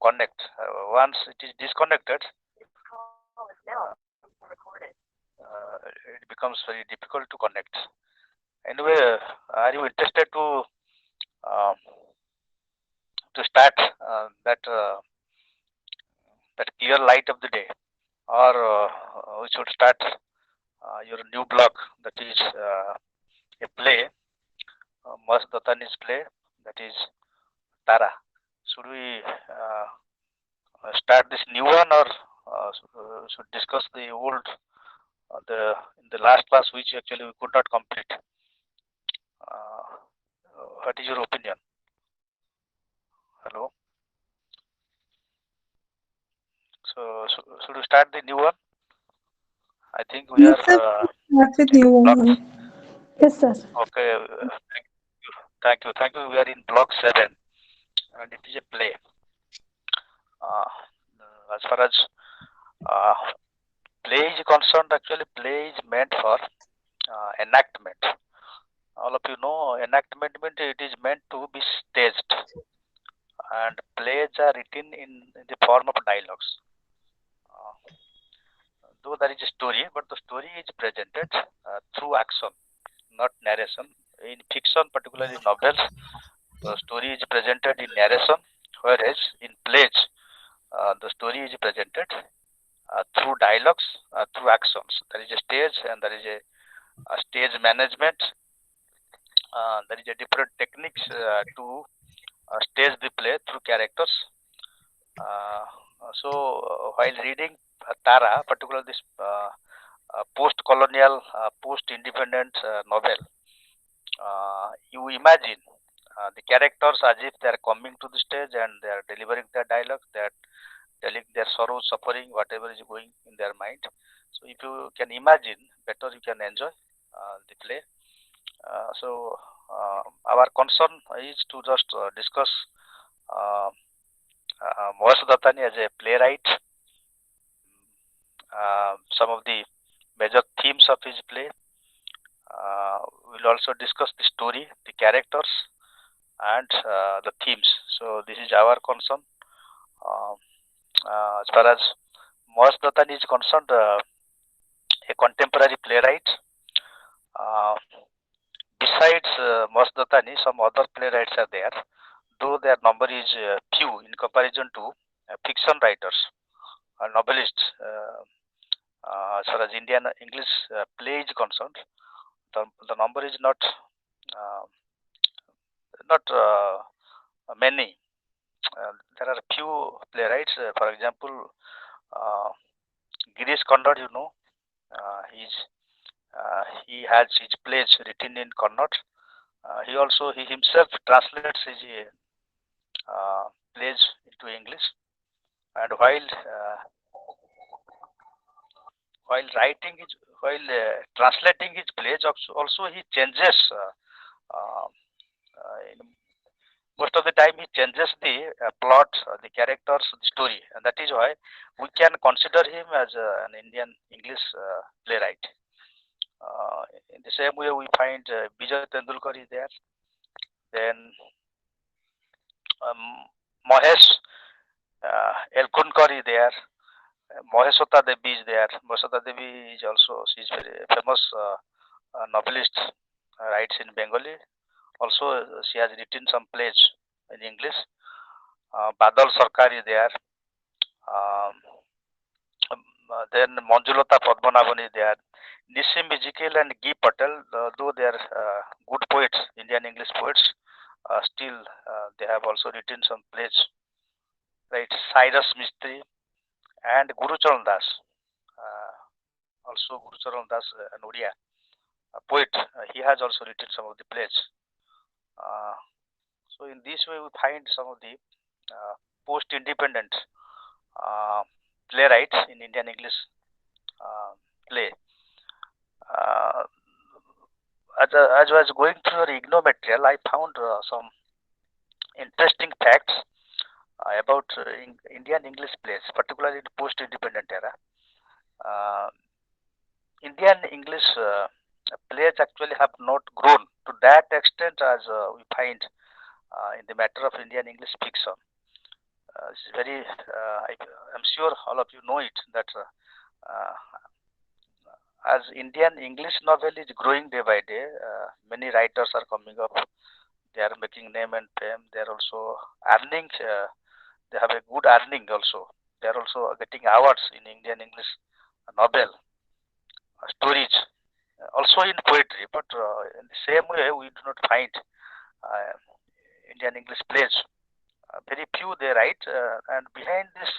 connect. Once it is disconnected, it becomes very difficult to connect. Anyway, are you interested uh, to start that clear light of the day, or we should start your new blog, that is a play, Mas Datani's play, that is Tara. Should we start this new one, or should discuss the old, the in the last class, which actually we could not complete? What is your opinion? Hello. So should we start the new one? I think we Yes, are sir. Start with in new block. one. Yes, sir. Okay. Thank you. We are in block 7, and it is a play. Uh, as far as uh, play is concerned, actually, play is meant for enactment. All of you know, enactment means it is meant to be staged, and plays are written in the form of dialogues. Uh, though there is a story, but the story is presented through action, not narration. In fiction, particularly novels, the story is presented in narration, whereas in plays, the story is presented through dialogues, through actions. There is a stage, and there is a stage management. There is a different techniques to stage the play through characters. Uh, while reading Tara, particularly this post-colonial, post-independent novel, you imagine the characters as if they are coming to the stage and they are delivering their dialogue, they are telling their sorrow, suffering, whatever is going in their mind. So if you can imagine, better you can enjoy the play. Our concern is to just discuss uh, Mohash Dattani as a playwright, some of the major themes of his play. We'll also discuss the story, the characters, and the themes. So this is our concern. Uh, as far as Mohash Dattani is concerned, a contemporary playwright. Uh, besides Mohash Dattani, some other playwrights are there, though their number is few in comparison to fiction writers or novelists. As far as Indian English play is concerned, the number is uh, not many. There are few playwrights. For example, uh, Girish Kannad, he has his plays written in Kannad. He himself translates his plays into English, and while writing his while translating his plays, also he changes. Uh, in most of the time, he changes the plot, the characters, the story, and that is why we can consider him as an Indian English playwright. In the same way, we find Vijay Tendulkar is there. Then Mahesh Elkunkar is there. Maheshwata Devi is there. Maheshwata Devi is also, she's very famous novelist, writes in Bengali. Also, she has written some plays in English. Badal Sarkar is there. Um, then Manjulata Padmanabhan is there. Nissim Ezekiel and Guy Patel, though they are good poets, Indian English poets, still they have also written some plays. Right, Cyrus Mistry and Guru Charan Das. Also, Guru Charan Das, an Odia poet, he has also written some of the plays. Uh, so in this way, we find some of the post-independent uh, playwrights in Indian English play. Uh, as I was going through your IGNO material, I found some interesting facts about Indian English plays, particularly in post-independent era. Uh, Indian English plays actually have not grown to that extent as we find in the matter of Indian English fiction. It's very. I'm sure all of you know it that as Indian English novel is growing day by day, many writers are coming up. They are making name and fame. They are also earning. They have a good earning also. They are also getting awards in Indian English novel stories, also in poetry. But in the same way, we do not find uh, Indian English plays. Very few they write, and behind this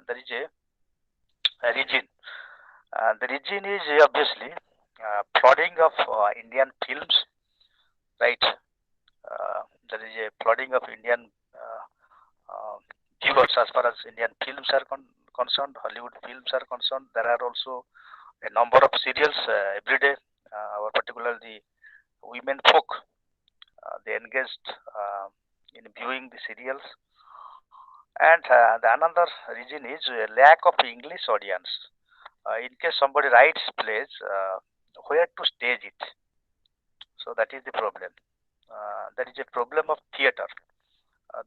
there is a region. The region is obviously flooding of Indian films, right? There is a flooding of Indian uh, viewers as far as Indian films are concerned, Hollywood films are concerned. There are also a number of serials every day, or particularly women folk. They engaged in viewing the serials, and the another reason is a lack of English audience. In case somebody writes plays, where to stage it? So that is the problem. There is a problem of theater.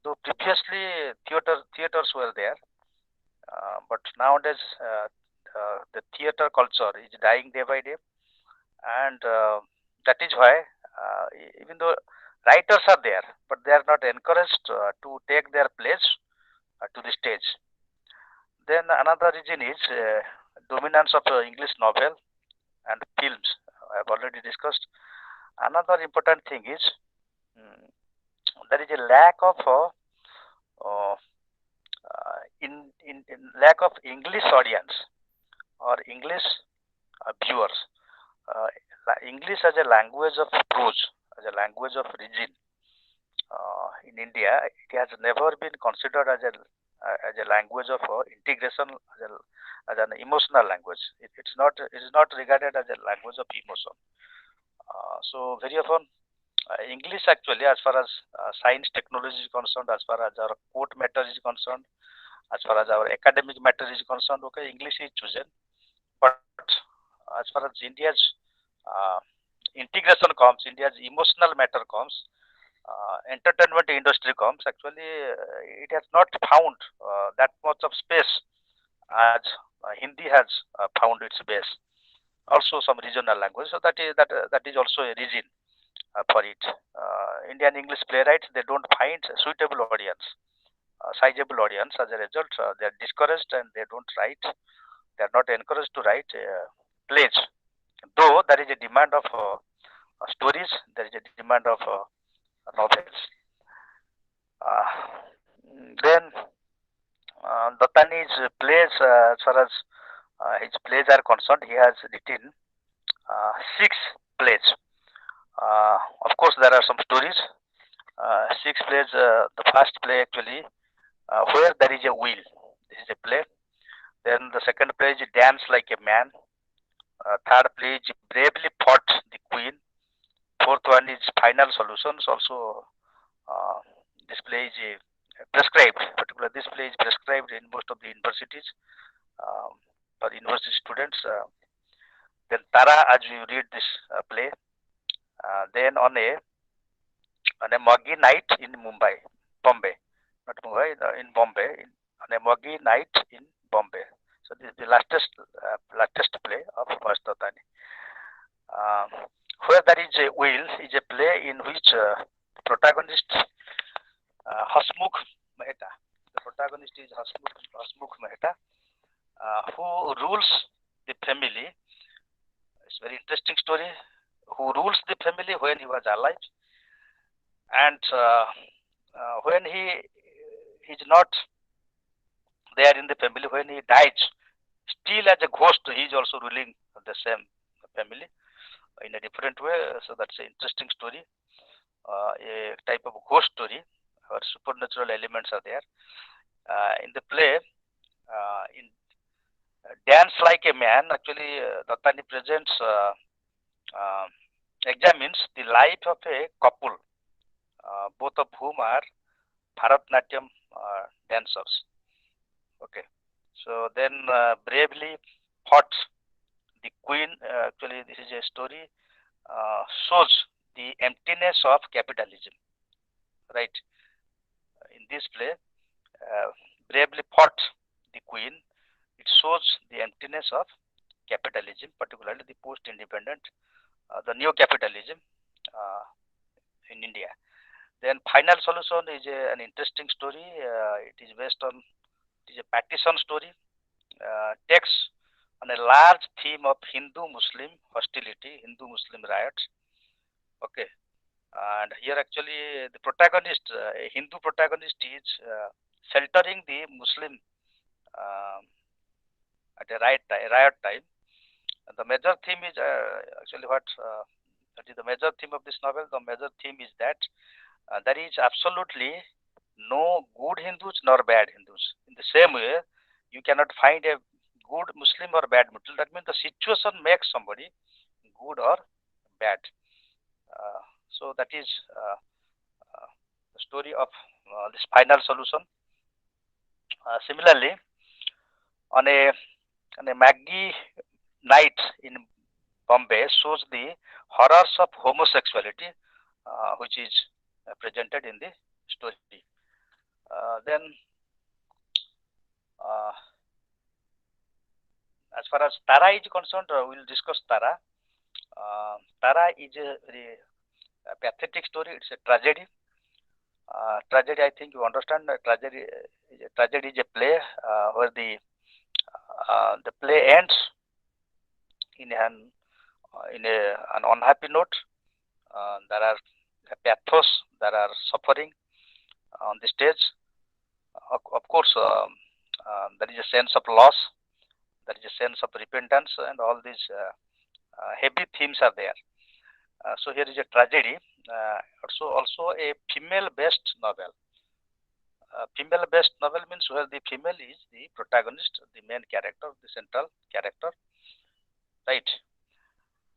Though previously theaters were there, but nowadays the theater culture is dying day by day, and that is why even though writers are there, but they are not encouraged to take their plays to the stage. Then another reason is dominance of English novel and films. I have already discussed. Another important thing is mm, there is a lack of in lack of English audience or English viewers. Uh, English as a language of prose, as a language of region. In India, it has never been considered as a language of integration, as an emotional language. It is not regarded as a language of emotion. So very often, English actually, as far as science technology is concerned, as far as our court matter is concerned, as far as our academic matter is concerned, okay, English is chosen. But as far as India's uh, integration comes, India's emotional matter comes, entertainment industry comes, actually it has not found that much of space as Hindi has found its base. Also some regional language, so that is also a reason for it. Indian English playwrights, they don't find a suitable audience, sizable audience. As a result, they are discouraged and they don't write. They are not encouraged to write plays. Though there is a demand of stories, there is a demand of novels. Then Dattani's plays, as far as his plays are concerned, he has written six plays. Of course, there are some stories. Six plays. The first play actually, where there is a will. This is a play. Then the second play is Dance Like a Man. Third play is Bravely Fought the Queen. Fourth one is Final Solutions. Also, uh, this play is prescribed. Particularly, this play is prescribed in most of the universities for university students. Then Tara, as you read this play, then on a muggy night in Mumbai, Bombay, not Mumbai, in Bombay, on a muggy night in Bombay. So this is the latest play of Mastotani. Um, where there is a will is a play in which protagonist Hasmukh Mehta. The protagonist is Hasmukh Mehta, who rules the family. It's a very interesting story. Who rules the family when he was alive, and when he is not there in the family, when he dies, still as a ghost, he is also ruling the same family in a different way. So that's an interesting story, a type of ghost story where supernatural elements are there. In the play, in Dance Like a Man, actually, Dattani presents, uh, examines the life of a couple, both of whom are Bharatnatyam dancers. Okay. So then bravely fought the queen. Actually, this is a story shows the emptiness of capitalism. Right. In this play, bravely fought the queen. It shows the emptiness of capitalism, particularly the post-independent, the neo-capitalism in India. Then Final Solution is an interesting story. It is based on, it is a partition story. Takes on a large theme of Hindu-Muslim hostility, Hindu-Muslim riots. Okay, and here actually the protagonist, a Hindu protagonist, is sheltering the Muslim uh, at a riot time. And the major theme is actually what that is the major theme of this novel. The major theme is that there is absolutely no good Hindus nor bad Hindus. In the same way, you cannot find a good Muslim or bad Muslim. That means the situation makes somebody good or bad. So that is the story of this Final Solution. Similarly, on a Maggie night in Bombay shows the horrors of homosexuality, which is presented in the story. Then, uh, as far as Tara is concerned, we'll discuss Tara. Tara is a very pathetic story. It's a tragedy. Tragedy, I think you understand. Tragedy is a play where the play ends in an unhappy note. There are pathos, there are suffering on the stage. Of course, there is a sense of loss, there is a sense of repentance, and all these heavy themes are there. So here is a tragedy, also a female-based novel. Female-based novel means where the female is the protagonist, the main character, the central character, right?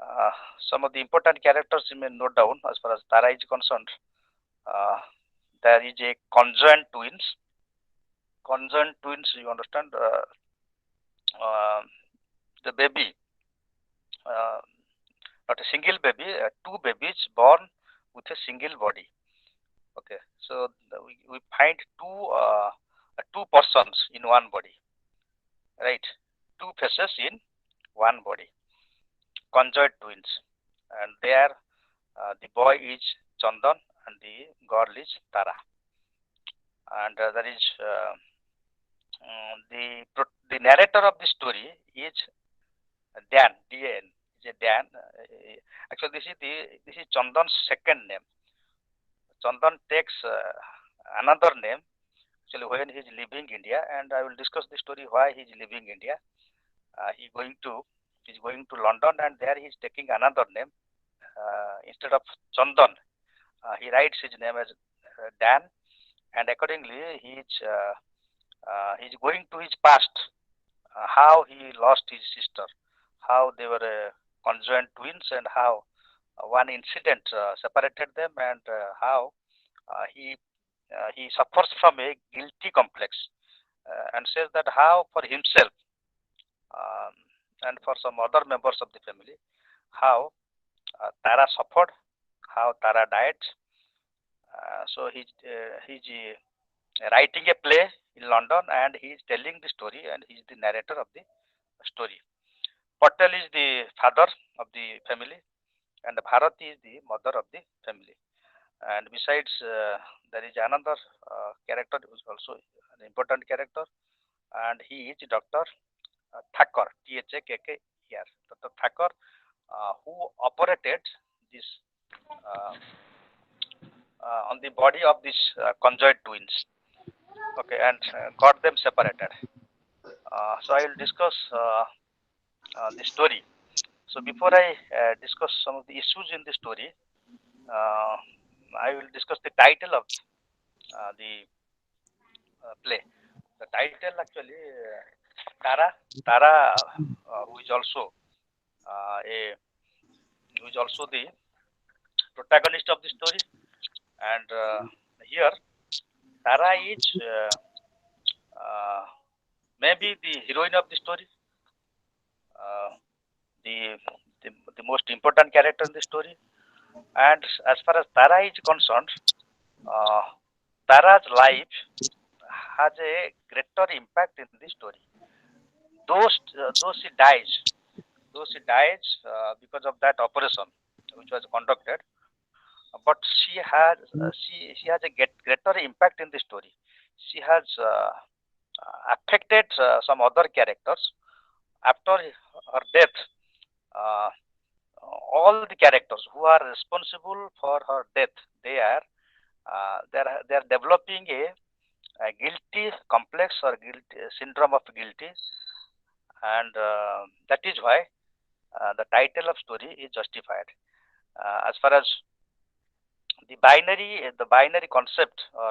Uh, some of the important characters you may note down as far as Tara is concerned. Uh, there is a conjoined twins. Conjoined twins, you understand? Uh, the baby, uh, not a single baby, two babies born with a single body. Okay, so we find two persons in one body, right? Two faces in one body, conjoined twins, and there the boy is Chandan and the girl is Tara, and there is the narrator of the story is Dan, D-A-N, is a Dan. Actually, this is Chandan's second name. Chandan takes another name actually when he is leaving India, and I will discuss the story why he is leaving India. He is going to London, and there he is taking another name instead of Chandan. He writes his name as Dan, and accordingly he is going to his past, how he lost his sister, how they were conjoined twins, and how one incident separated them, and how he suffers from a guilty complex, and says that how for himself um, and for some other members of the family, how Tara suffered, how Tara died. So he's writing a play in London, and he is telling the story, and he is the narrator of the story. Patel is the father of the family, and Bharati is the mother of the family. And besides, there is another character who is also an important character, and he is Dr. Thakur, Thakker, Dr. Thakur, who operated this uh, on the body of these conjoined twins. Okay, and got them separated. So I will discuss the story. So before I discuss some of the issues in the story, uh, I will discuss the title of the play. The title actually, Tara, who is also the protagonist of the story, and here Tara is uh, maybe the heroine of the story, uh, the, the most important character in the story. And as far as Tara is concerned, uh, Tara's life has a greater impact in the story. Though she dies because of that operation which was conducted, but she has a greater impact in the story. She has affected some other characters after her death. Uh, all the characters who are responsible for her death, they are developing a guilty complex or guilty syndrome of guilty, and that is why the title of story is justified. As far as the binary concept or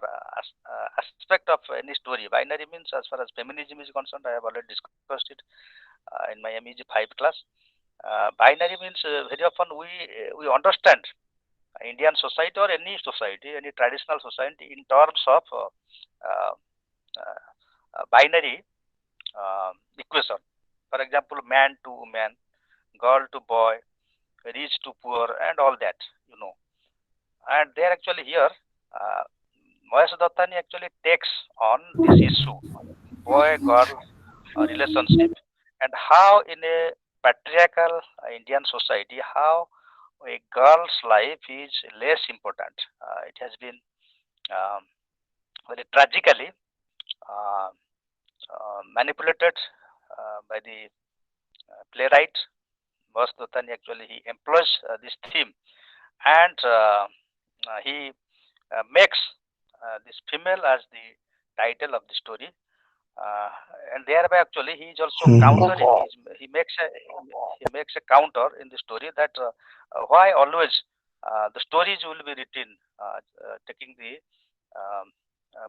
aspect of any story, binary means as far as feminism is concerned, I have already discussed it in my MEG-5 class. Binary means very often we understand Indian society or any society, any traditional society, in terms of uh, binary equation. For example, man to woman, girl to boy, rich to poor, and all that, you know. And there actually here, uh, Mahesh Dattani actually takes on this issue, boy-girl relationship, and how in a patriarchal Indian society, how a girl's life is less important. It has been um, very tragically uh, manipulated by the playwright Mahesh Dattani. Actually, he employs this theme, and he makes this female as the title of the story, uh, and thereby actually he is also countering. He makes a counter in the story that why always the stories will be written taking the um,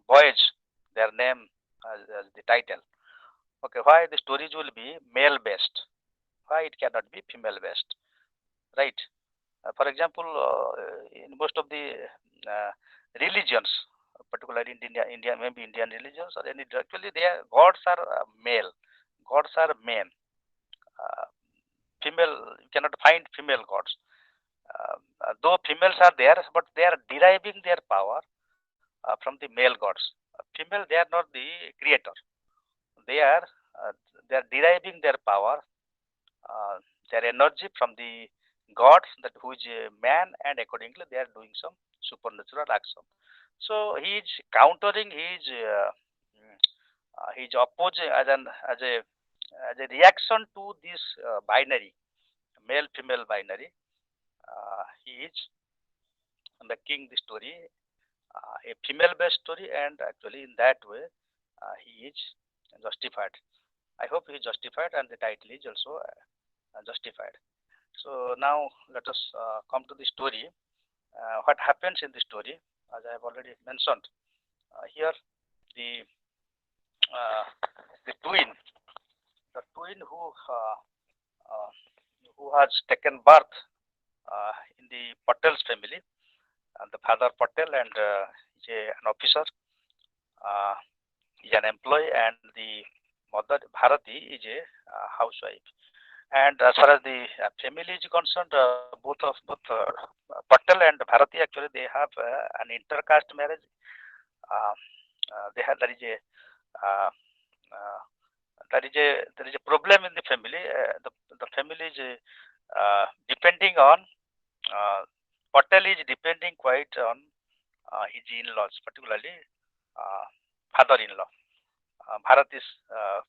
boys their name as the title. Okay, why the stories will be male based? Why it cannot be female based? Right? For example, in most of the uh, religions, particularly in India, maybe Indian religions or any, actually their gods are male, gods are men. Uh, Female, you cannot find female gods. Though females are there, but they are deriving their power from the male gods. Female, they are not the creator. They are uh, they are deriving their power, uh, their energy from the gods that who is a man, and accordingly they are doing some supernatural action. So he is countering his opposing as a reaction to this binary, male female binary. He is making the story a female based story, and actually in that way he is justified. I hope he is justified, and the title is also justified. So now let us come to the story. What happens in the story, as I have already mentioned, here the uh, the twin uh, who has taken birth in the Patel's family, and the father Patel and is an officer, uh, is an employee, and the mother Bharati is a housewife. And as far as the family is concerned, both Patel and Bharati actually they have an intercaste marriage. Uh, they have uh, uh, there is a problem in the family. The family is depending on uh, Patel is depending quite on his in-laws, particularly uh, father-in-law. Bharati's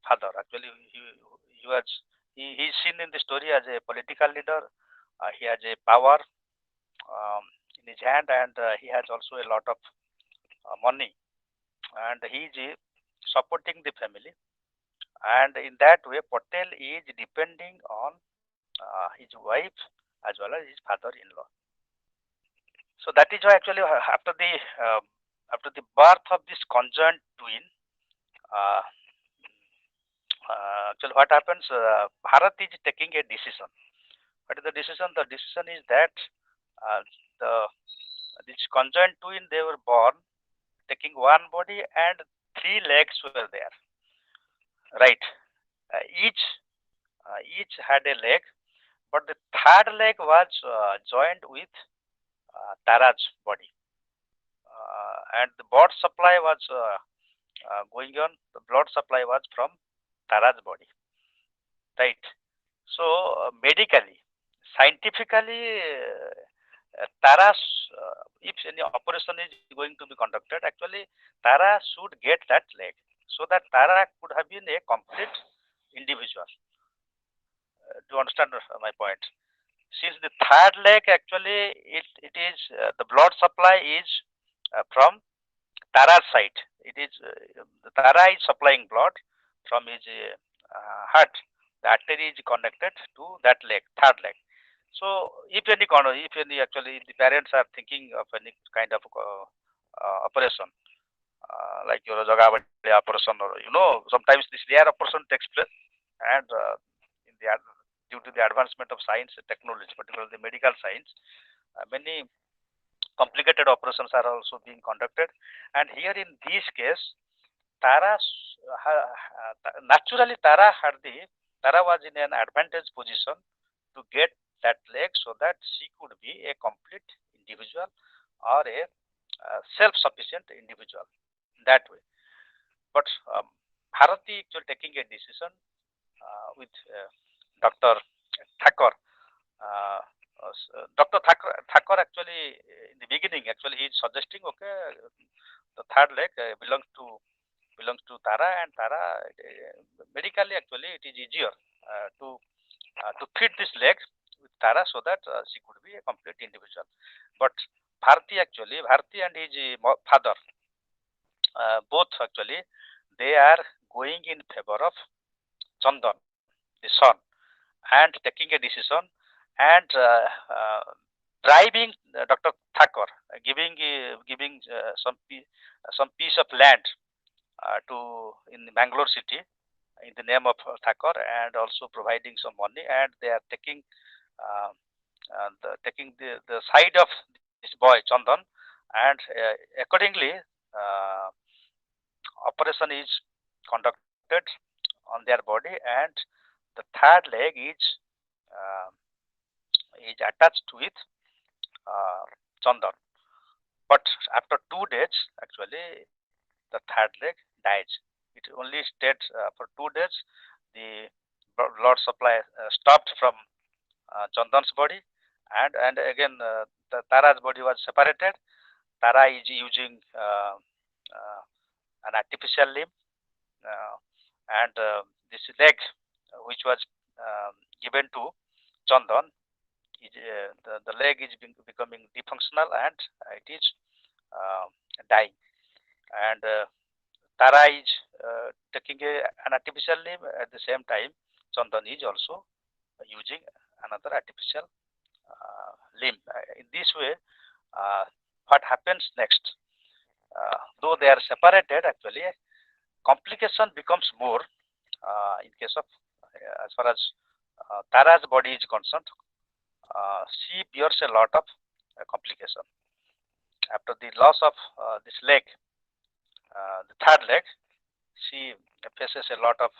father. Actually, he was he is seen in the story as a political leader. He has a power in his hand, and he has also a lot of money, and he is supporting the family. And in that way, Patel is depending on his wife as well as his father-in-law. So that is why actually after the birth of this conjoined twin, uh, actually what happens? Bharat is taking a decision. What is the decision? The decision is that uh, the this conjoined twin, they were born taking one body and three legs were there. Right. Each each had a leg, but the third leg was joined with Tara's body, and the blood supply was going on. The blood supply was from Tara's body, right? So medically, scientifically, Tara, if any operation is going to be conducted, actually Tara should get that leg, so that Tara could have been a complete individual. Do you understand my point? Since the third leg actually it is the blood supply is from Tara's side. It is the Tara is supplying blood from his heart. The artery is connected to that leg, third leg. So if any actually the parents are thinking of any kind of operation, like your Jagabali operation, or sometimes this rare operation takes place, and in due to the advancement of science and technology, particularly the medical science, many complicated operations are also being conducted. And here in this case, Tara naturally Tara was in an advantage position to get that leg, so that she could be a complete individual or a self-sufficient individual that way. But Bharati actually taking a decision with Dr. Thakur. Dr. Thakur actually in the beginning actually he is suggesting, okay, the third leg belongs to Tara, and Tara medically actually it is easier to fit this leg with Tara, so that she could be a complete individual. But Bharti and his father, both actually they are going in favor of Chandan, the son, and taking a decision, and driving Dr. Thakur, giving some piece of land to in Bangalore city in the name of Thakur, and also providing some money, and they are taking the side of this boy Chandan, and accordingly uh, operation is conducted on their body, and the third leg uh, is attached with uh, Chandan. But after 2 days, actually, the third leg dies. It only stayed for 2 days. The blood supply stopped from Chandan's body, and again the Tara's body was separated. Tara is using an artificial limb, uh, and this leg, which was given to Chandan, the leg is becoming dysfunctional, and it is uh, dying. And Tara is taking an artificial limb. At the same time, Chandan is also using another artificial limb. In this way, uh, what happens next? Though they are separated, actually, complication becomes more in case of as far as Tara's body is concerned. She bears a lot of complication after the loss of this leg, the third leg. She faces a lot of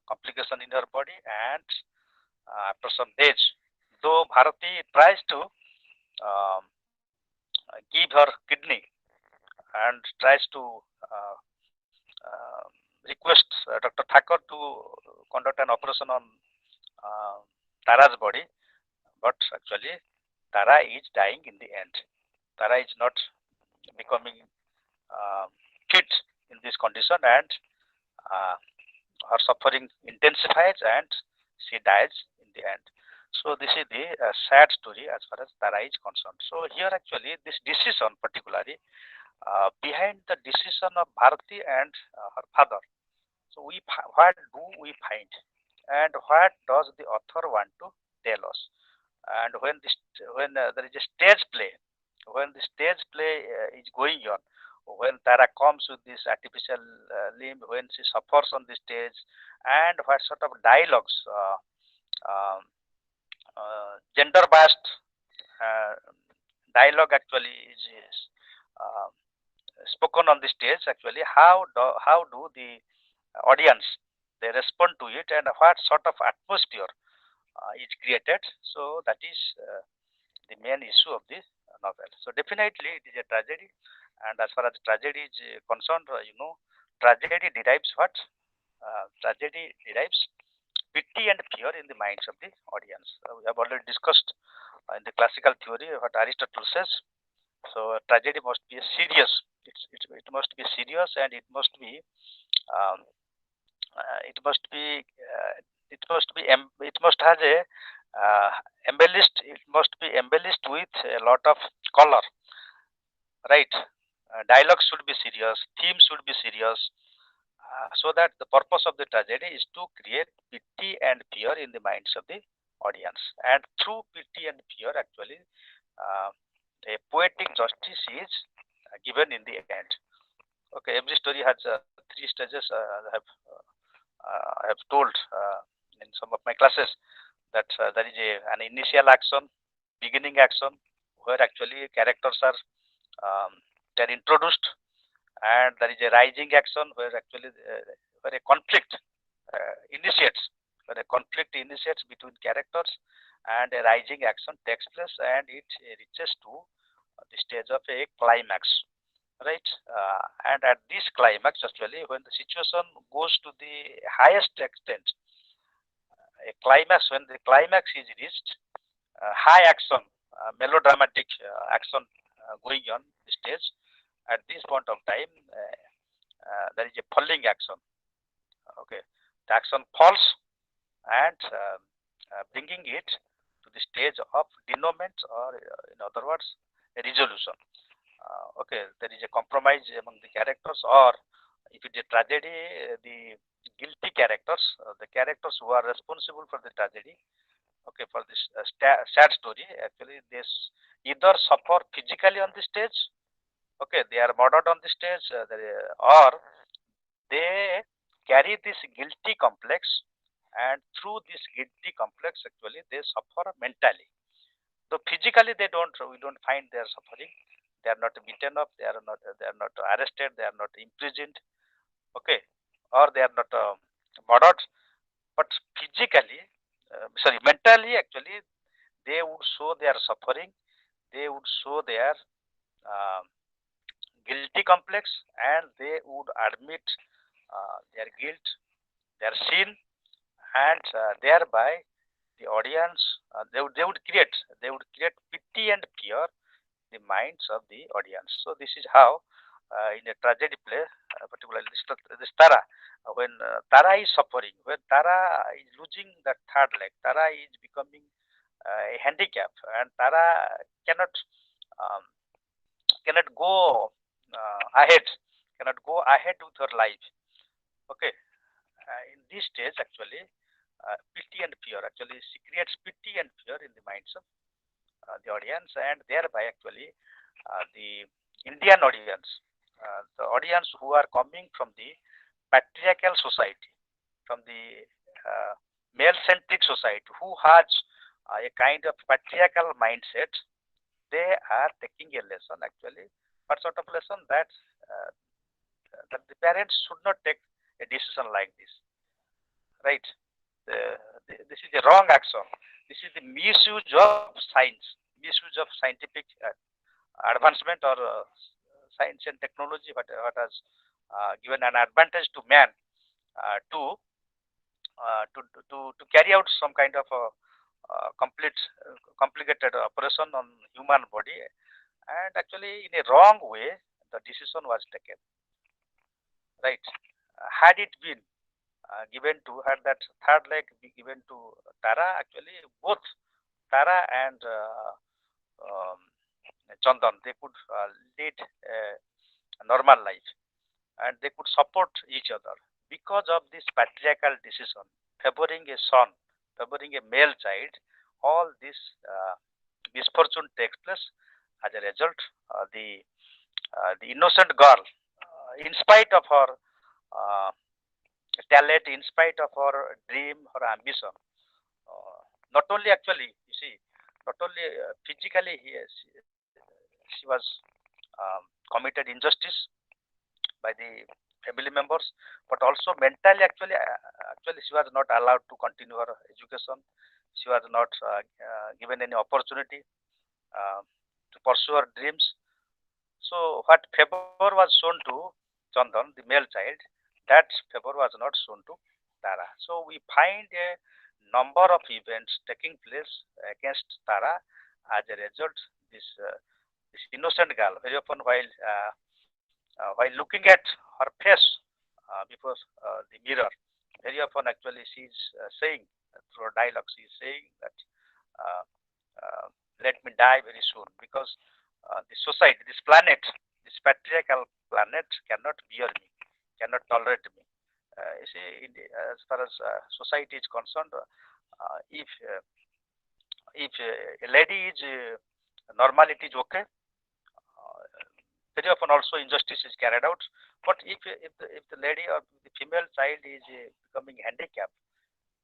complication in her body, and after some days, though Bharati tries to um, give her kidney and tries to uh, uh, request Dr. Thakur to conduct an operation on uh, Tara's body, but actually Tara is dying in the end. Tara is not becoming uh, fit in this condition, and uh, her suffering intensifies, and she dies in the end. So this is the sad story as far as Tara is concerned. So here actually this decision particularly behind the decision of Bharati and her father. So what do we find, and what does the author want to tell us? And when there is a stage play, when the stage play is going on, when Tara comes with this artificial limb, when she suffers on the stage, and what sort of dialogues, um, gender based uh, dialogue actually is uh, spoken on the stage. Actually, how do the audience they respond to it, and what sort of atmosphere is created? So that is the main issue of this novel. So definitely it is a tragedy, and as far as tragedy is concerned, tragedy derives what? Tragedy derives pity and fear in the minds of the audience. We have already discussed in the classical theory what Aristotle says. So tragedy must be serious. It must be serious, and um, it must be it must has a embellished. It must be embellished with a lot of color, right? Dialogue should be serious. Theme should be serious. So that the purpose of the tragedy is to create pity and fear in the minds of the audience, and through pity and fear, actually, a poetic justice is given in the end. Okay, every story has three stages. I have told in some of my classes that there is an initial action, beginning action, where actually characters are um, they are introduced, and there is a rising action where actually where a conflict initiates, where a conflict initiates between characters, and a rising action takes place, and it reaches to the stage of a climax, right? And at this climax, actually, when the situation goes to the highest extent, a climax, when the climax is reached, high action, melodramatic action going on the stage. At this point of time, there is a falling action. Okay, the action falls, and bringing it to the stage of denouement, or in other words, a resolution. Okay, there is a compromise among the characters, or if it is a tragedy, the guilty characters, the characters who are responsible for the tragedy, okay, for this sad story, actually, either suffer physically on the stage, okay, they are murdered on the stage, or they carry this guilty complex, and through this guilty complex, actually, they suffer mentally. So physically, we don't find they are suffering. They are not beaten up. They are not arrested. They are not imprisoned. Okay, or they are not murdered. But physically, sorry, mentally, actually, they would show their suffering. They would show their uh, guilty complex, and they would admit their guilt, their sin, and thereby the audience, they would create pity and fear in the minds of the audience. So this is how in a tragedy play, particularly this Tara, when Tara is suffering, when Tara is losing that third leg, Tara is becoming a handicap, and Tara cannot um, cannot go ahead, cannot go ahead with her life. Okay, in this stage, actually, pity and fear, actually, she creates pity and fear in the minds of the audience, and thereby, actually, the Indian audience, the audience who are coming from the patriarchal society, from the male-centric society, who has a kind of patriarchal mindset, they are taking a lesson, actually. What sort of lesson? Uh, that the parents should not take a decision like this, right? This is a wrong action. This is the misuse of science, misuse of scientific advancement, or science and technology, what has given an advantage to man to, to carry out some kind of a complete complicated operation on human body, and actually in a wrong way the decision was taken, right? Had it been given to, had that third leg be given to Tara, actually both Tara and um, Chandan, they could lead a normal life, and they could support each other. Because of this patriarchal decision favoring a son, favoring a male child, all this misfortune takes place. As a result, the innocent girl, in spite of her uh, talent, in spite of her dream, her ambition, not only, actually, you see, not only physically she was committed injustice by the family members, but also mentally, actually she was not allowed to continue her education. She was not given any opportunity uh, to pursue her dreams. So what favor was shown to Chandan, the male child, that favor was not shown to Tara. So we find a number of events taking place against Tara. As a result, this this innocent girl, very often while looking at her face before the mirror, very often actually she is saying through a dialogue, she is saying that uh, uh, let me die very soon because the society, this planet, this patriarchal planet cannot bear me, cannot tolerate me. You see, as far as society is concerned, if a lady is normal, it is okay. Very often also injustice is carried out. But if the lady or the female child is becoming handicapped,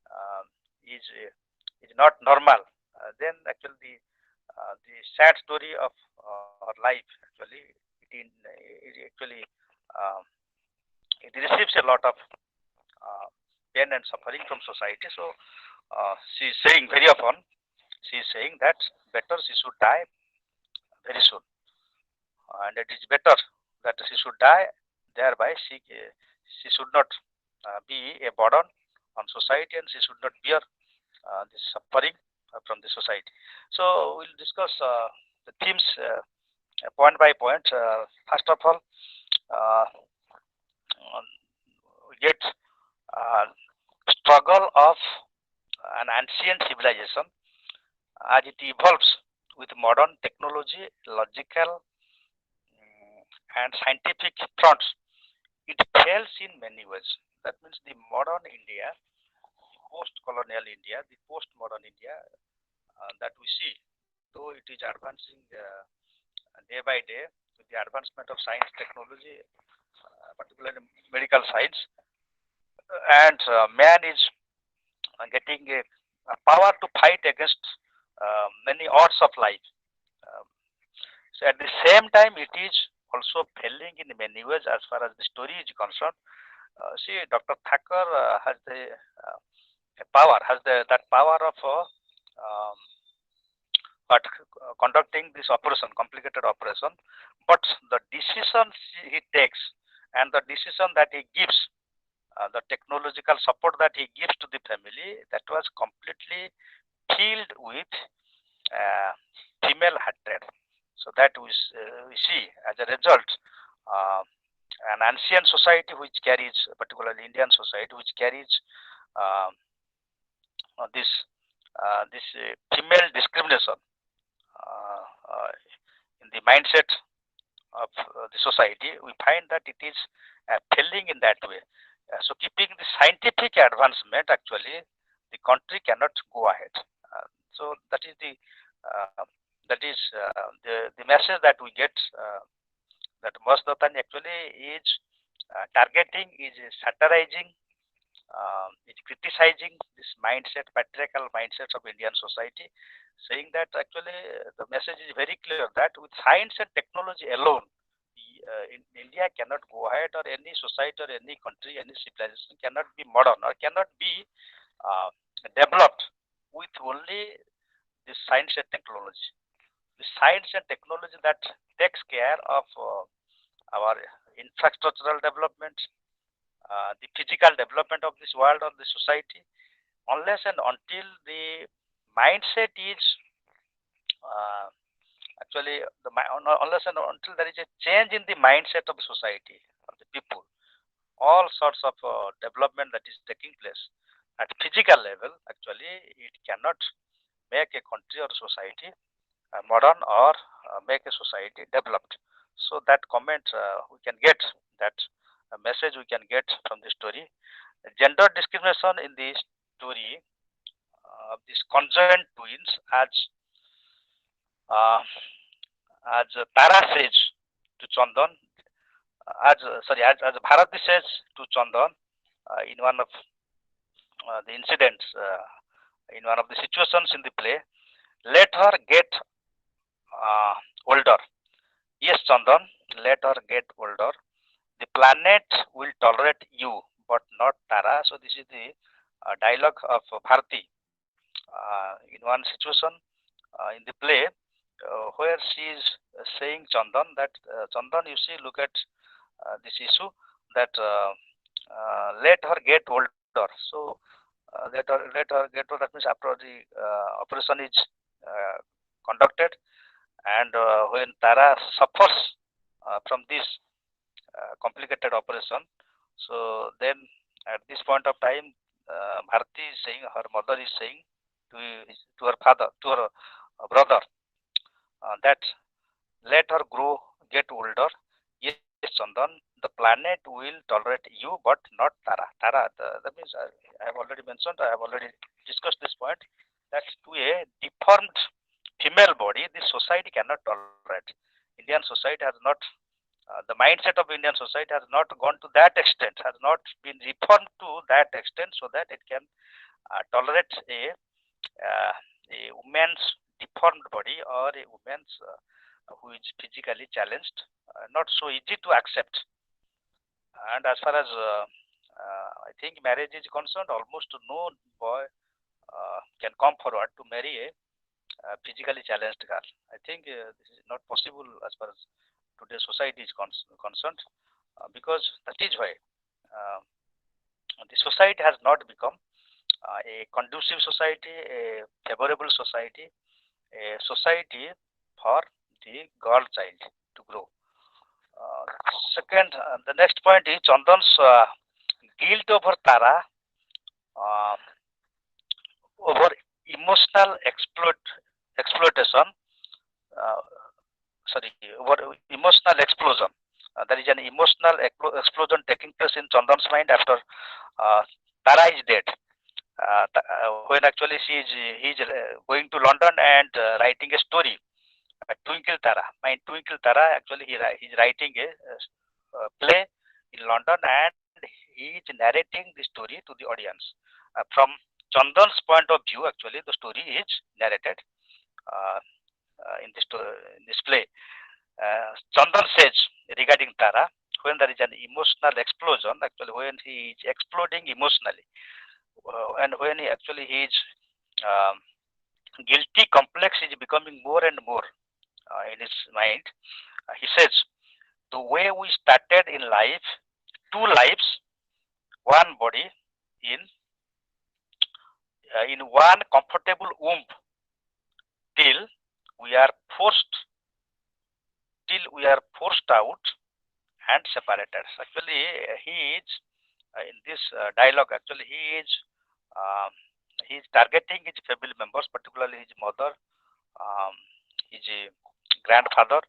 uh, is is not normal, then actually the sad story of her life actually it actually um, it receives a lot of uh, pain and suffering from society. So she is saying very often, she is saying that better she should die very soon, and it is better that she should die. Thereby, she should not be a burden on society, and she should not bear the suffering from the society. So we'll discuss the themes point by point. First of all, uh, we get struggle of an ancient civilization as it evolves with modern technology, logical and scientific fronts. It fails in many ways. That means the modern India, the post-colonial India, the post-modern India that we see, though it is advancing day by day with the advancement of science, technology, particularly medical science, and man is getting a power to fight against many odds of life. Um, so at the same time, it is also failing in many ways as far as the story is concerned. See, Dr. Thakur has the power, has that power of um, but conducting this operation, complicated operation, but the decisions he takes and the decision that he gives, the technological support that he gives to the family, that was completely filled with uh, female hatred. So that we see as a result uh, an ancient society which carries, particularly Indian society, which carries uh, this female discrimination uh, uh, in the mindset of the society, we find that it is failing in that way. So, keeping the scientific advancement, actually, the country cannot go ahead. So, uh, the message that we get that Masdatani actually is targeting, is satirizing, is criticizing this mindset, patriarchal mindsets of Indian society, saying that actually the message is very clear that with science and technology alone, in India cannot go ahead, or any society or any country, any civilization cannot be modern or cannot be uh, developed with only this science and technology. The science and technology that takes care of our infrastructural development, the physical development of this world or the society, unless and until the mindset is uh, actually unless and until there is a change in the mindset of the society of the people, all sorts of development that is taking place at physical level, actually it cannot make a country or society modern or make a society developed. So that comment we can get, that message we can get from the story. Gender discrimination in the story of these conjoined twins, uh, as Tara says to Chandan, as Bharati says to Chandan in one of the incidents, in one of the situations in the play, let her get uh, older. Yes, Chandan, let her get older. The planet will tolerate you, but not Tara. So this is the dialogue of Bharati in one situation in the play where she is saying Chandan that Chandan, you see, look at this issue that let her get older. So let her get older. That means after the operation is uh, conducted, and when Tara suffers from this complicated operation, so then at this point of time, Bharti is saying, her mother is saying to to her father, to her brother, that let her grow, get older. Yes, Chandan, the planet will tolerate you, but not Tara. That means I have already mentioned, I have already discussed this point, that to a deformed female body, this society cannot tolerate. Indian society has not, the mindset of Indian society has not gone to that extent, has not been reformed to that extent so that it can tolerate uh, a woman's deformed body or a woman's who is physically challenged. Not so easy to accept. And as far as I think marriage is concerned, almost no boy can come forward to marry a physically challenged girl. I think this is not possible as far as today's society is concerned, because that is why uh, the society has not become a conducive society, a favorable society, a society for the girl child to grow. Uh, Second, the next point is Chandan's guilt over Tara, uh, over emotional exploitation, uh, sorry, over emotional explosion. There is an emotional explosion taking place in Chandan's mind after uh, Tara is dead. When actually he is going to London and writing a story, Twinkle Tara. My Twinkle Tara, actually he's writing a play in London, and he is narrating the story to the audience. From Chandan's point of view, actually the story is narrated uh, in this play. Chandan says regarding Tara, when there is an emotional explosion, actually when he is exploding emotionally, and when he is um, guilty complex is becoming more and more in his mind. He says, the way we started in life, two lives, one body, in in one comfortable womb, till we are forced, till we are forced out and separated. So actually, he is in this dialogue. Actually, um, he is targeting his family members, particularly his mother, um, his grandfather.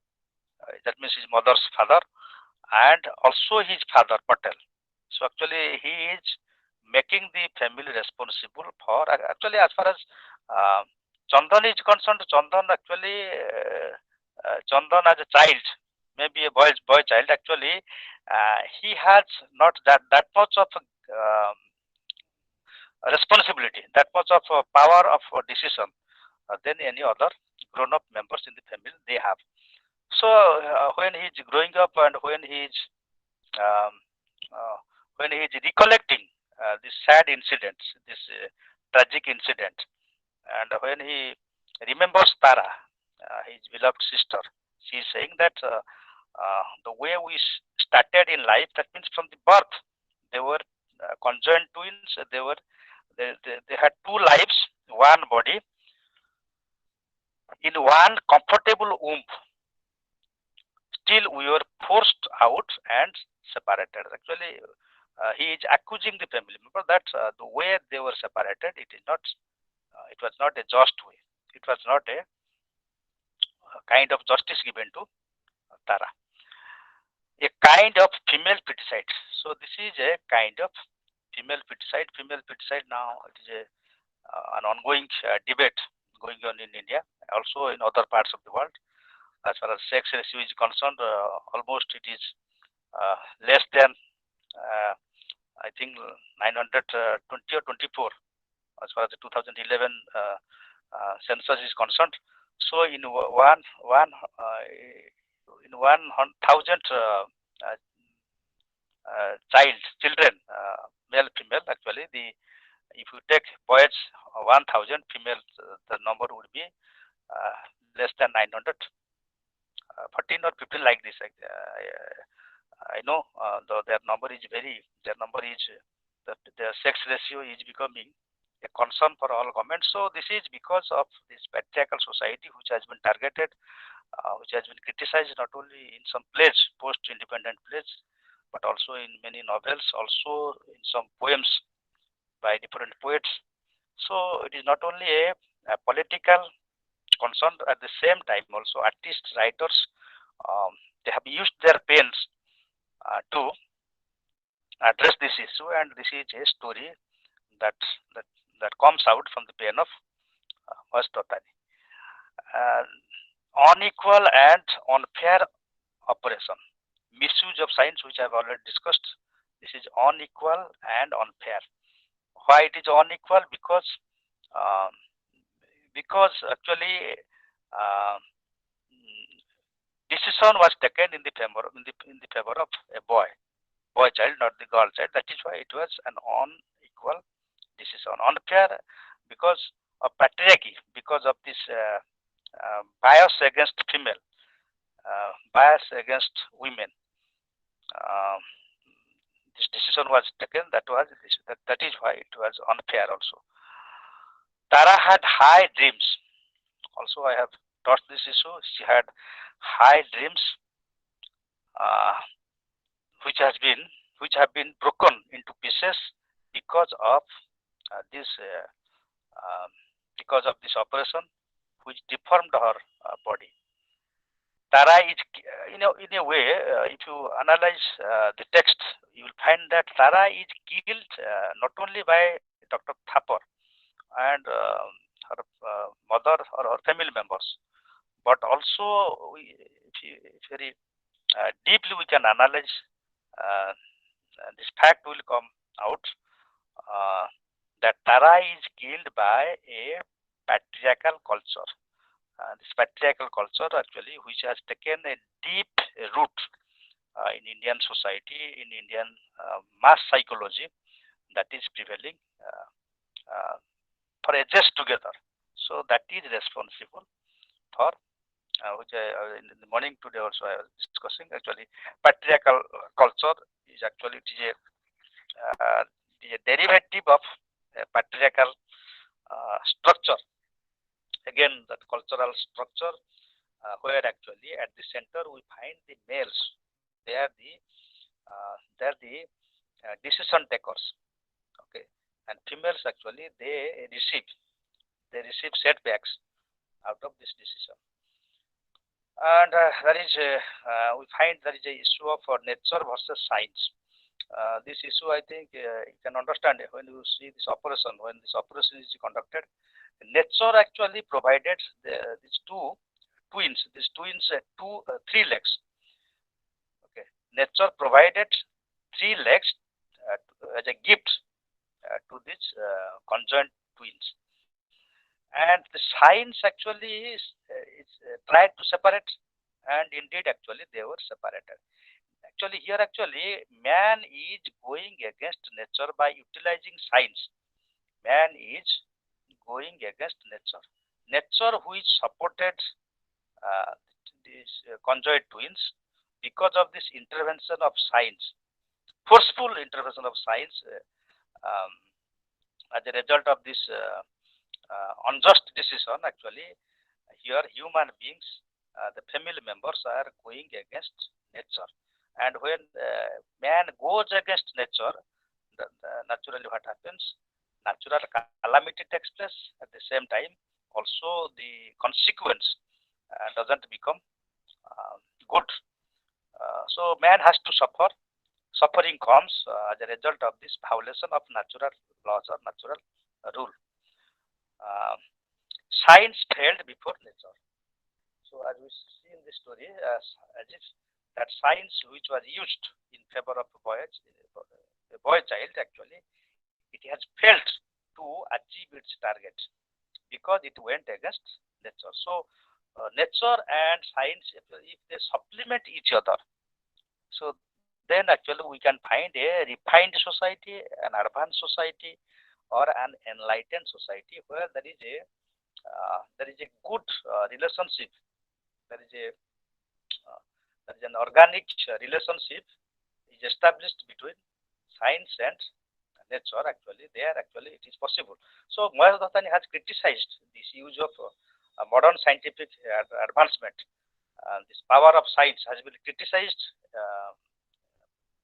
That means his mother's father, and also his father Patel. So actually, he is making the family responsible for. Actually, as far as uh, Chandan is concerned, Chandan as a child, maybe a boy child. Actually, he has not that much of responsibility, that much of power of decision than any other grown-up members in the family they have. So when he is growing up and um, uh, when he is recollecting this sad incident, this tragic incident, and when he remembers Tara, his beloved sister, she is saying that the way we started in life, that means from the birth, they were conjoined twins. They had two lives, one body, in one comfortable womb. Still, we were forced out and separated. Actually, he is accusing the family member that the way they were separated, it is not. It was not a just way. It was not a kind of justice given to Tara. A kind of female feticide. So this is a kind of female feticide. Female feticide now it is an ongoing debate going on in India, also in other parts of the world. As far as sex ratio is concerned, almost it is less than I think 920 or 24 as far as the 2011 census is concerned. So in 1,000 children, male female, actually the if you take boys 1,000, females the number would be less than 900, 14 or 15 like this. I know their number is their sex ratio is becoming a concern for all governments. So this is because of this patriarchal society which has been targeted, which has been criticized not only in some plays, post-independent plays, but also in many novels, also in some poems by different poets. So it is not only a political concern, at the same time also artists, writers, they have used their pens to address this issue, and this is a story that that that comes out from the pen of Totani. Uh, Unequal and unfair operation, misuse of science, which I have already discussed. This is unequal and unfair. Why it is unequal? Um, because actually uh, decision was taken in the favor of a boy child, not the girl child. That is why it was an unequal decision. Unfair because of patriarchy, because of this bias against female, bias against women. Um, this decision was taken. That is why it was unfair. Also, Tara had high dreams. Also, I have taught this issue. She had high dreams, uh, which has been which have been broken into pieces because of this um, because of this operation, which deformed her body. Tara is, in a way, if you analyze the text, you will find that Tara is killed not only by Dr. Thapar and her mother or her family members, but also if very deeply we can analyze, uh, this fact will come out uh, that Tara is killed by a patriarchal culture. This patriarchal culture actually, which has taken a deep root in Indian society, in Indian mass psychology that is prevailing uh, for ages together. So that is responsible for which in the morning today also I was discussing. Actually, patriarchal culture is actually uh, it is a derivative of patriarchal structure. Again, that cultural structure where actually at the center we find the males. They are the decision takers. Okay, and females actually they receive setbacks out of this decision. And we find there is a issue of nature versus science. This issue, I think, you can understand when you see this operation. When this operation is conducted, nature actually provided these three legs. Okay, nature provided three legs as a gift to these conjoined twins, and the science actually tried to separate, and indeed, actually, they were separated. Actually, man is going against nature by utilizing science. Man is going against nature. Nature, which supported uh, these conjoined twins, because of this intervention of science, forceful intervention of science, as a result of this unjust decision, actually, here human beings, the family members are going against nature. And when man goes against nature, naturally what happens? Natural calamity takes place. At the same time, also the consequence doesn't become uh, good. So man has to suffer. Suffering comes as a result of this violation of natural laws or natural rule. Um, Science failed before nature. So as we see in this story, as if that science which was used in favor of a boy child, actually, it has failed to achieve its target because it went against nature. So nature and science, if they supplement each other, so then actually we can find a refined society, an advanced society, or an enlightened society where there is a good relationship. There is a there is an organic relationship is established between science and nature. Actually, there actually it is possible. So Moaz Dattani has criticized this use of modern scientific advancement. This power of science has been criticized.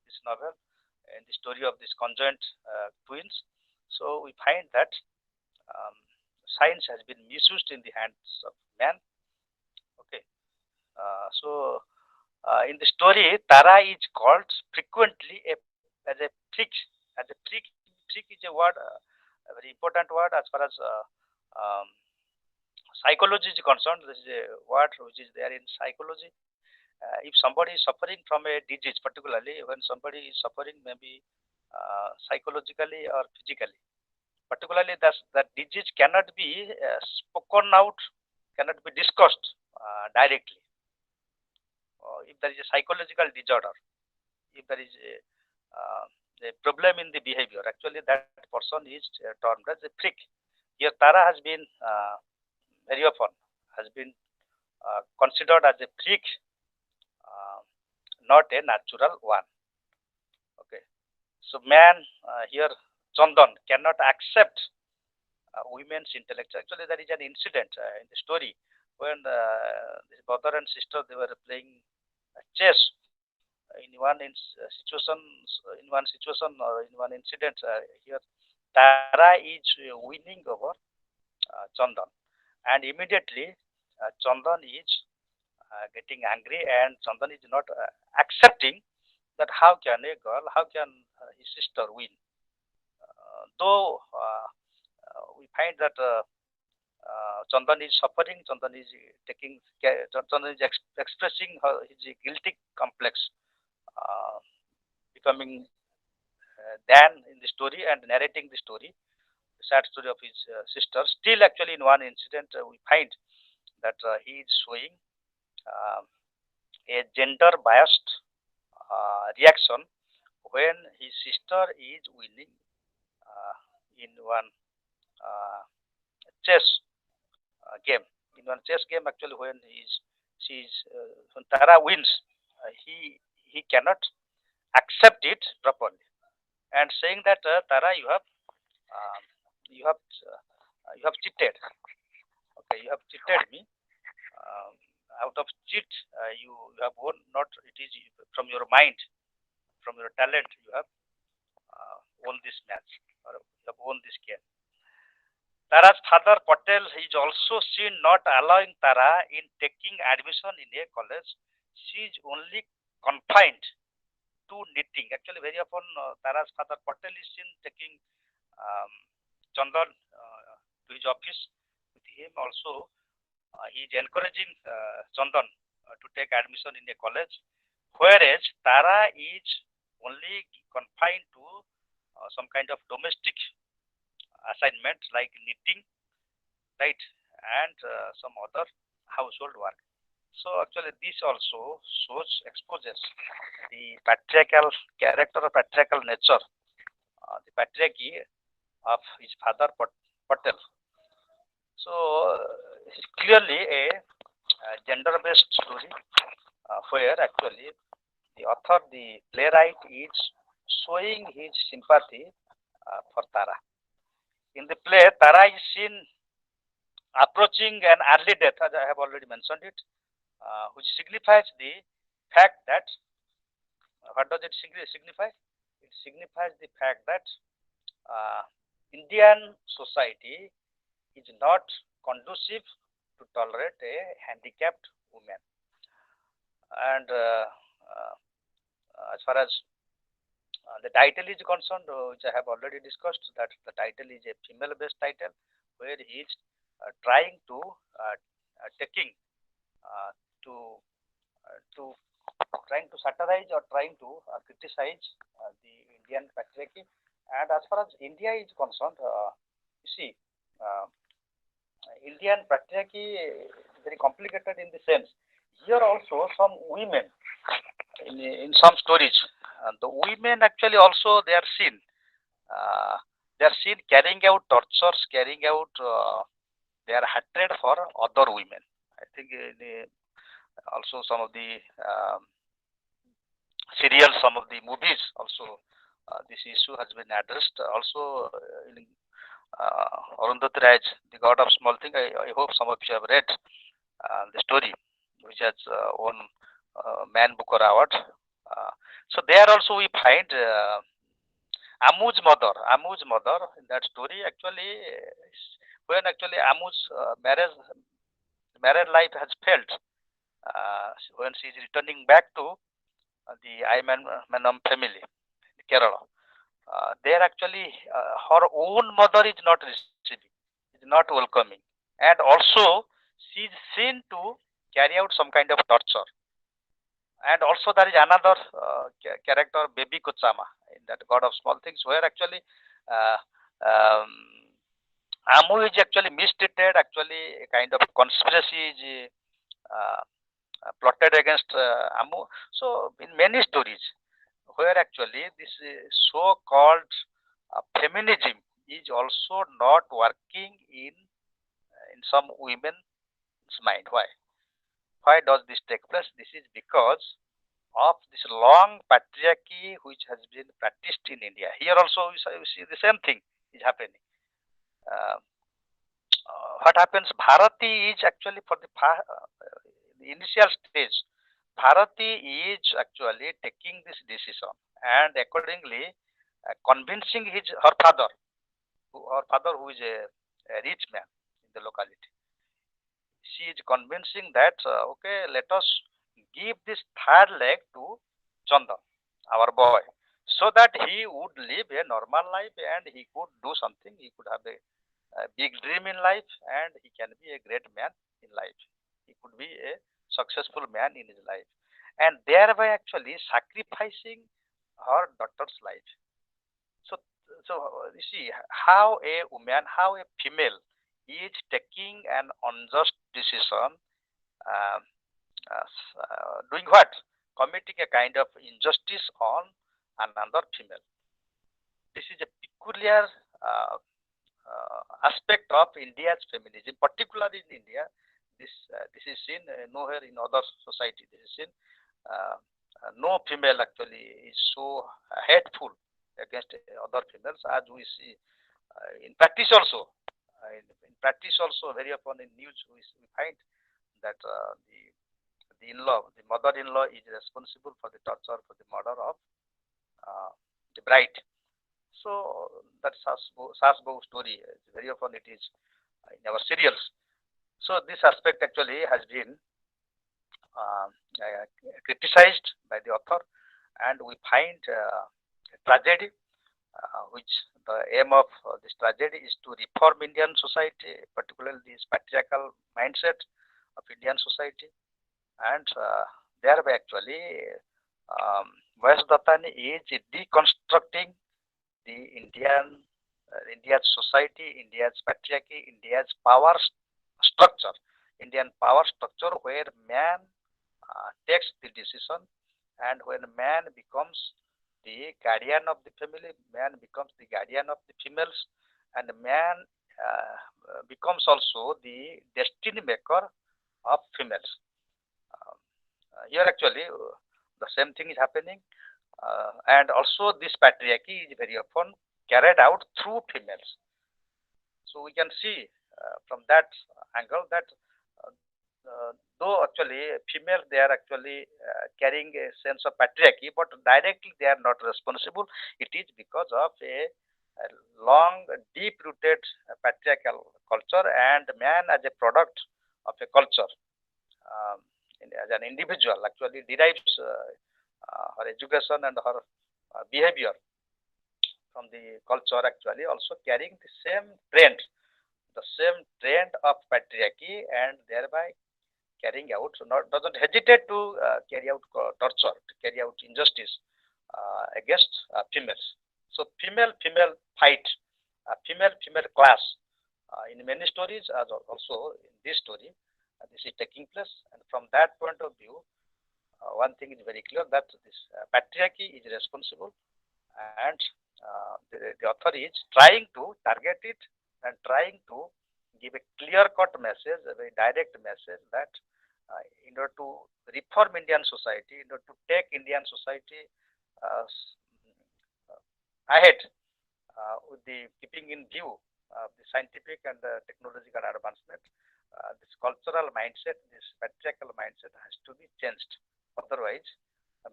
This novel and the story of these conjoined twins. So we find that um, science has been misused in the hands of man. Okay, in the story, Tara is called frequently as a freak. As a freak, freak is a word, a very important word as far as um, psychology is concerned. This is a word which is there in psychology. If somebody is suffering from a disease, particularly when somebody is suffering maybe psychologically or physically, particularly that disease cannot be spoken out, cannot be discussed directly. If there is a psychological disorder, if there is a problem in the behavior, actually that person is termed as a freak. Here, Tara has been very often has been considered as a freak, uh, not a natural one. Okay, so man here, Chandan cannot accept women's intellect. Actually, there is an incident in the story when this brother and sister they were playing chess in one situation or in one incident here. Tara is winning over Chandan, and immediately Chandan is getting angry, and Chandan is not accepting that how can a girl, how can his sister win? Though we find that Chandan is suffering, Chandan is taking, Chandan is expressing his guilty complex, uh, becoming Dan in the story and narrating the story, the sad story of his sister. Still, actually, in one incident, we find that he is showing uh, a gender biased reaction when his sister is winning in one uh, chess game. In one chess game, actually, when when Tara wins, he cannot accept it properly, and saying that Tara, uh, you have cheated. Okay, you have cheated me. Um, Out of cheat, you have won. Not it is from your mind, from your talent. You have won this match, or you have won this game. Tara's father Patel is also seen not allowing Tara in taking admission in a college. She is only confined to knitting. Actually, very often Tara's father Patel is seen taking um, Chandan to his office with him. Also, he is encouraging Chandan to take admission in a college, whereas Tara is only confined to some kind of domestic assignment like knitting, right, and some other household work. So actually, this also shows exposes the patriarchal character or patriarchal nature, the patriarchy of his father Patel. So it's clearly a gender-based story where actually the author, the playwright, is showing his sympathy for Tara. In the play, Tara is seen approaching an early death, as I have already mentioned it, which signifies the fact that what does it signify? It signifies the fact that uh, Indian society is not conducive to tolerate a handicapped woman. And as far as the title is concerned, which I have already discussed, that the title is a female-based title, where he is trying to taking uh, to to trying to satirize or trying to criticize the Indian patriarchy. And as far as India is concerned, you see, uh, Indian patriarchy is very complicated in the sense. Here also some women in some stories, the women actually also uh, they are seen carrying out tortures, carrying out their hatred for other women. I think also some of the serials, some of the movies also. This issue has been addressed. Also, in Arundhati Raj, The God of Small Thing. I hope some of you have read the story, which has won Man Booker Award. So there also we find Amu's mother in that story actually, when actually Amu's married life has failed, when she is returning back to the Manam family, Kerala. There actually her own mother is not receiving, is not welcoming, and also she is seen to carry out some kind of torture. And also there is another character, Baby Kuchama, in that God of Small Things, where actually uh, um, Amu is actually mistreated. Actually, a kind of conspiracy is plotted against Amu. So in many stories, where actually this so-called feminism is also not working in some women's mind. Why? Why does this take place? This is because of this long patriarchy which has been practiced in India. Here also we see the same thing is happening. Uh, what happens? Bharati is actually for the initial stage. Bharati is actually taking this decision and accordingly convincing her father, who is a rich man in the locality. She is convincing that okay, let us give this third leg to Chandan, our boy, so that he would live a normal life and he could do something. He could have a big dream in life and he can be a great man in life. He could be a successful man in his life, and thereby actually sacrificing her daughter's life. So, so you see how a woman, how a female is taking an unjust decision, uh, doing what? Committing a kind of injustice on another female. This is a peculiar aspect of India's feminism, particularly in India. This is seen nowhere in other society. This is seen. Uh, no female actually is so hateful against other females as we see in practice also. In practice also, very often in news we find that the in-law, the mother-in-law, is responsible for the torture, for the murder of uh, the bride. So that Sasbo story, very often it is in our serials. So this aspect actually has been criticized by the author, and we find a tragedy, which the aim of this tragedy is to reform Indian society, particularly this patriarchal mindset of Indian society, and thereby actually um, Vash Dattani is deconstructing the India's society, India's patriarchy, India's power structure, Indian power structure where man takes the decision, and when man becomes the guardian of the family, man becomes the guardian of the females, and man becomes also the destiny maker of females. Um, Here actually the same thing is happening, and also this patriarchy is very often carried out through females. So we can see from that angle that though actually females they are actually carrying a sense of patriarchy, but directly they are not responsible. It is because of a long, deep-rooted patriarchal culture, and man as a product of a culture, um, as an individual, actually derives her education and her behavior from the culture. Actually, also carrying the same trend of patriarchy, and thereby carrying out, so not doesn't hesitate to carry out torture, to carry out injustice against females. So female fight, female class in many stories, as also in this story, this is taking place. And from that point of view, one thing is very clear that this patriarchy is responsible, and the author is trying to target it and trying to give a clear cut message, a very direct message that in order to reform Indian society, in order to take Indian society uh, ahead with the keeping in view the scientific and technological advancement, this cultural mindset, this patriarchal mindset has to be changed. Otherwise,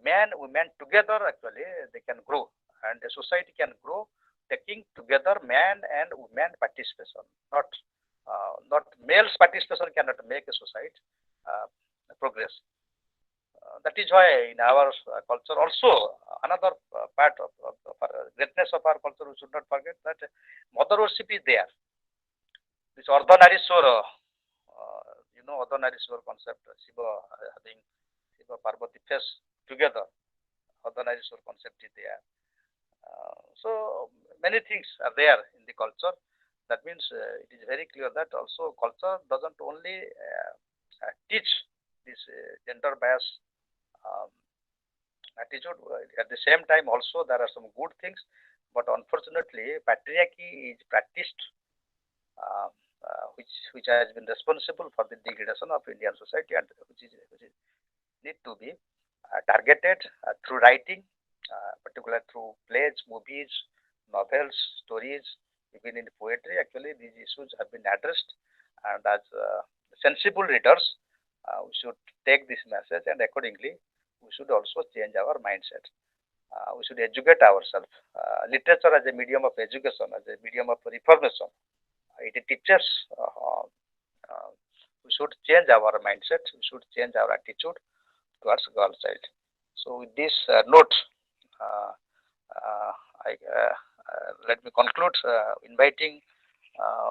man, women together actually they can grow, and a society can grow taking together man and women participation. Not males participation cannot make a society uh, progress. That is why in our culture also another part of our greatness of our culture we should not forget that mother worship is there. This Ardhanarishwara, Ardhanarishwara concept, Shiva having Shiva Parvati face together, Ardhanarishwara concept is there. So many things are there in the culture. That means it is very clear that also culture doesn't only teach this gender bias um, attitude. At the same time, also there are some good things, but unfortunately, patriarchy is practiced, which has been responsible for the degradation of Indian society, and which is need to be targeted through writing, particularly through plays, movies, novels, stories, even in poetry. Actually, these issues have been addressed, and as sensible readers, we should take this message, and accordingly, we should also change our mindset. We should educate ourselves. Literature as a medium of education, as a medium of reformation, it teaches. We should change our mindset. We should change our attitude towards girl child. So with this note, uh, uh, let me conclude inviting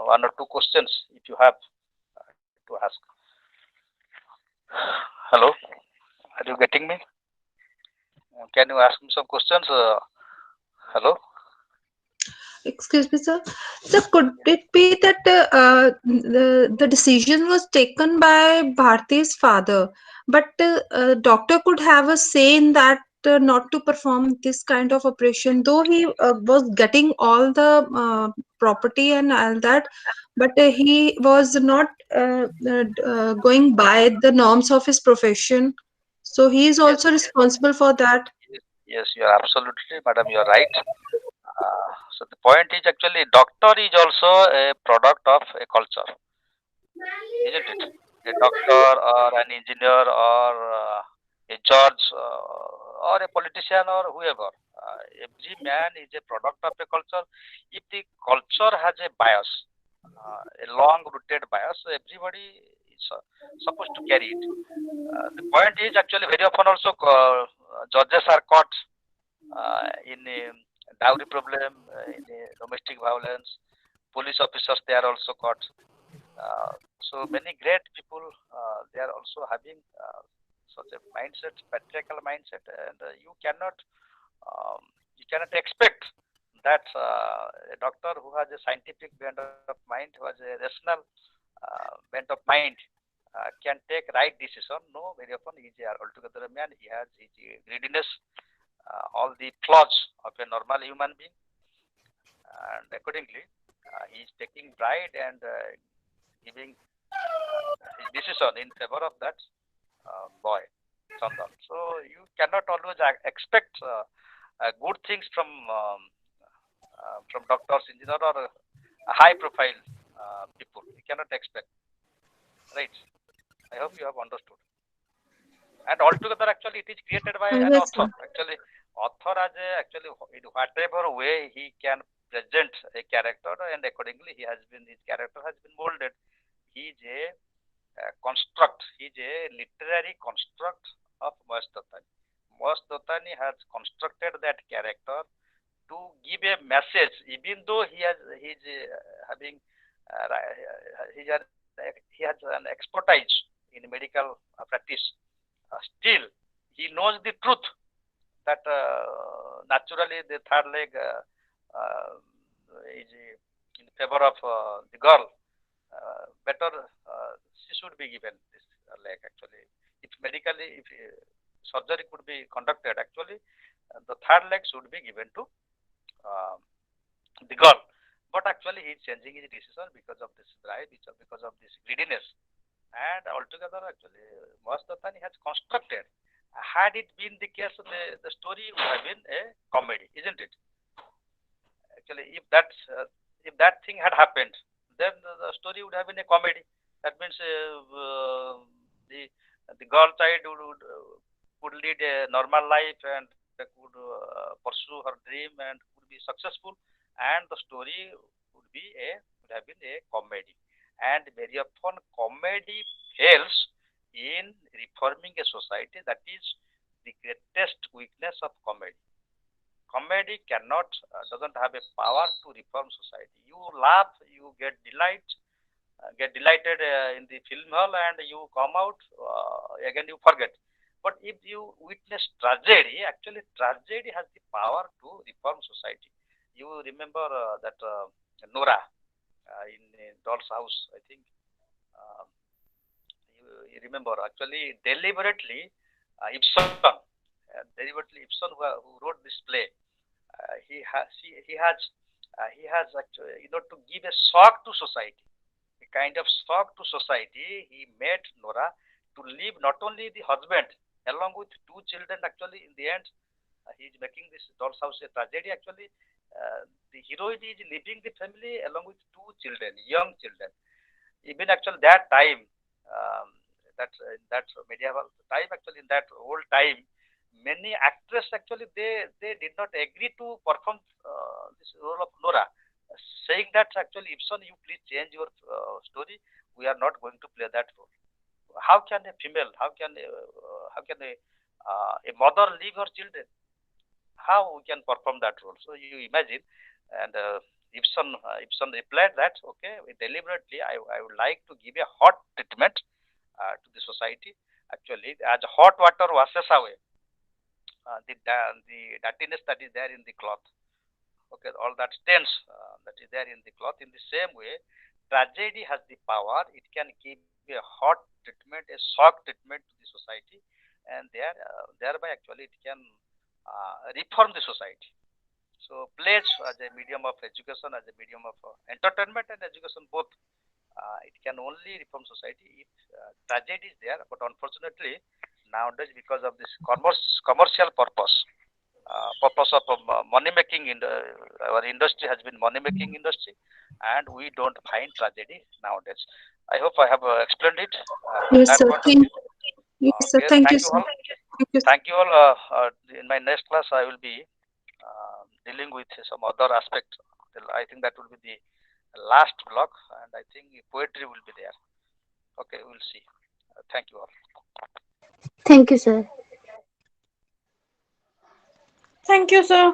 one or two questions if you have to ask. Hello, are you getting me? Can you ask me some questions? Hello. Excuse me, sir. Sir, could it be that the decision was taken by Bharti's father, but doctor could have a say in that not to perform this kind of operation, though he was getting all the property and all that, but he was not going by the norms of his profession. So he is Yes, also responsible for that. yes, yes, you are absolutely, madam. You are right. So the point is actually doctor is also a product of a culture, isn't it? A doctor or an engineer or a judge or a politician or whoever. Every man is a product of a culture. If the culture has a bias, a long-rooted bias, everybody is supposed to carry it. The point is actually very often also judges are caught in dowry problem, in domestic violence. Police officers they are also caught. So many great people they are also having such a mindset, patriarchal mindset, and um, you cannot expect that a doctor who has a scientific bent of mind, who has a rational bent of mind, can take right decision. No, very often he is altogether a man. He has his greediness, all the flaws of a normal human being, and accordingly, he is taking pride and giving his decision in favor of that boy, Chandan. So you cannot always expect good things from doctors, engineer, or high profile people. You cannot expect, right? I hope you have understood. And altogether, actually, it is created by an Yes, author. sir. Actually, author as a, actually in whatever way he can present a character, and accordingly he has been his character has been molded. He is a construct. He is a literary construct of Moez Dattani. Moez Dattani has constructed that character to give a message, even though he is having he has an expertise in medical practice. Still, he knows the truth that naturally the third leg is in favor of the girl. Better she should be given this leg actually. If medically, if surgery could be conducted, actually the third leg should be given to uh, the girl. But actually, he is changing his decision because of this drive, because of this greediness. and altogether actually Mastatani has constructed. Had it been the case, the story would have been a comedy, isn't it? Actually, if that thing had happened, then the story would have been a comedy. That means the the girl child would lead a normal life and could pursue her dream and could be successful, and the story would have been a comedy. And very often comedy fails in reforming a society. That is the greatest weakness of comedy. Comedy cannot doesn't have a power to reform society. You laugh, you get delighted in the film hall, and you come out again you forget. But if you witness tragedy, actually tragedy has the power to reform society. You remember that Nora in Doll's House, I think. Um, you remember actually deliberately Ibsen, who wrote this play, he has actually, to give a shock to society, a kind of shock to society. He made Nora to leave not only the husband along with two children. Actually, in the end, he is making this doll's house a tragedy. Actually, the heroine is leaving the family along with two children, young children. Even actually that time, um, that medieval time, actually in that old time, many actors actually they did not agree to perform this role of Nora, saying that actually Ibsen, you please change your story. We are not going to play that role. How can a female? How can a mother leave her children? How we can perform that role? So you imagine, and Ibsen replied that okay, deliberately I would like to give a hot treatment to the society. Actually, as hot water washes away the dirtiness that is there in the cloth. Okay, all that stains that is there in the cloth. In the same way, tragedy has the power. It can give a hot treatment, a shock treatment to the society, and thereby actually it can reform the society. So plays as a medium of education, as a medium of entertainment and education both, it can only reform society if tragedy is there. But unfortunately, nowadays because of this commercial purpose of money making in our industry has been money making industry, and we don't find tragedy nowadays. I hope I have explained it from Yes, that sir. point of view. Yes, sir. Okay, Thank you, thank you sir. all. Thank you. Thank you all. In my next class, I will be dealing with some other aspect. I think that will be the last block, and I think poetry will be there. Okay, we'll see. Thank you all. Thank you, sir. Thank you, sir.